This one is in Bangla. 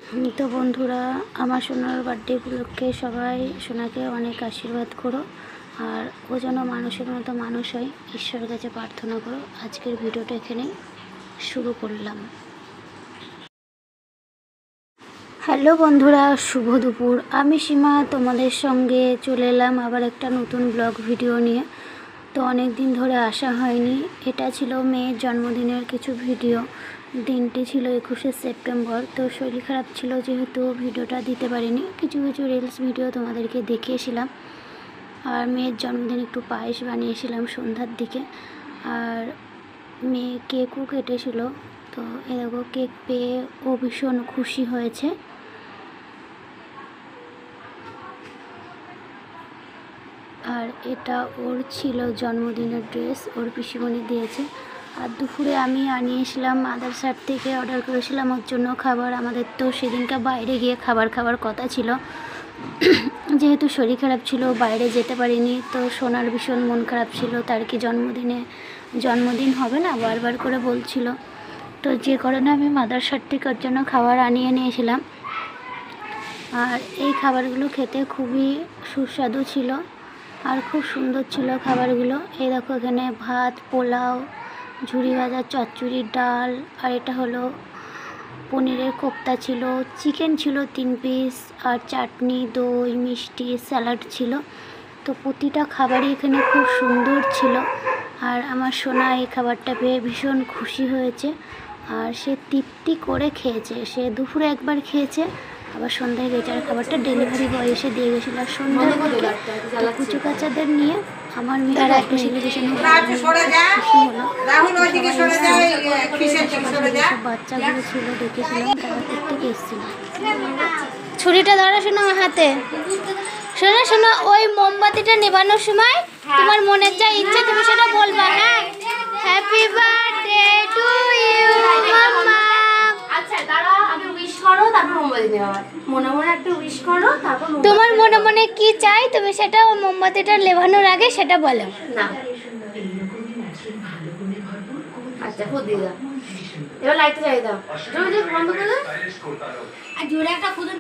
তো বন্ধুরা, আমার সোনার বার্থডে উপলক্ষে সবাই সোনাকে অনেক আশীর্বাদ করো, আর ও যেন মানুষের মতো মানুষ হয়, ঈশ্বরের কাছে প্রার্থনা করো। আজকের ভিডিওটা এখানেই শুরু করলাম। হ্যালো বন্ধুরা, শুভ দুপুর। আমি সীমা তোমাদের সঙ্গে চলে এলাম আবার একটা নতুন ব্লগ ভিডিও নিয়ে। তো অনেক দিন ধরে আসা হয়নি। এটা ছিল মেয়ের জন্মদিনের কিছু ভিডিও। দিনটি ছিল 21শে সেপ্টেম্বর। তো শরীর খারাপ ছিল যেহেতু ভিডিওটা দিতে পারিনি। কিছু রিলস ভিডিও তোমাদেরকে দেখিয়েছিলাম। আর মেয়ের জন্মদিন একটু পায়েস বানিয়েছিলাম সন্ধ্যার দিকে। আর মেয়ে কেকও কেটেছিল। তো এরকম কেক পেয়ে ও ভীষণ খুশি হয়েছে। আর এটা ওর ছিল জন্মদিনের ড্রেস, ওর পিসিমণি দিয়েছে। আর দুপুরে আমি আনিয়েছিলাম মাদারসাট থেকে, অর্ডার করেছিলাম ওর জন্য খাবার। আমাদের তো সেদিনকে বাইরে গিয়ে খাবার কথা ছিল, যেহেতু শরীর খারাপ ছিল বাইরে যেতে পারিনি। তো সোনার ভীষণ মন খারাপ ছিল, তার কি জন্মদিন হবে না বারবার করে বলছিল। তো যে কারণে আমি মাদারসাট থেকে ওর জন্য খাবার আনিয়ে নিয়েছিলাম। আর এই খাবারগুলো খেতে খুবই সুস্বাদু ছিল আর খুব সুন্দর ছিল খাবারগুলো। এই দেখো, এখানে ভাত, পোলাও, ঝুরি ভাজা, চচ্চড়ি, ডাল, আর এটা হলো পনিরের কোপ্তা ছিল, চিকেন ছিল 3 পিস, আর চাটনি, দই, মিষ্টি, স্যালাড ছিল। তো প্রতিটা খাবারই এখানে খুব সুন্দর ছিল। আর আমার সোনা এই খাবারটা পেয়ে ভীষণ খুশি হয়েছে, আর সে তৃপ্তি করে খেয়েছে। সে দুপুরে একবার খেয়েছে, আবার সন্ধ্যায় গেছে। আর খাবারটা ডেলিভারি বয় এসে দিয়ে গেছিলো। আর সন্ধ্যার দিকে তো কুচু কাচাদের নিয়ে আমার মেয়ের একটা সেলিব্রেশন খুশি হলো। সব বাচ্চাগুলো ছিল, দেখেছিলাম, তারা প্রত্যেকে এসেছিল। ছুরিটা ধরো শোনো হাতে। শোনো, ওই মোমবাতিটা নেবানোর সময় তোমার মনের যা ইচ্ছে তুমি সেটা বলবা। হ্যাঁ, হ্যাপি বার্থডে টু ইউ মাম্মা। আচ্ছা দাঁড়াও, আগে উইশ করো, তারপর মোমবাতি নেওয়া। মনে মনে একটা উইশ করো, তারপর তোমার মনে মনে কি চাই তুমি সেটা ওই মোমবাতিটা নেভানোর আগে সেটা বলো। না, আচ্ছা ফুদ দিয়ে দাও। এবার লাইটটা জ্বালিয়ে দাও। জোরে বন্ধ করে দাও। আর জোরে একটা ফুদ।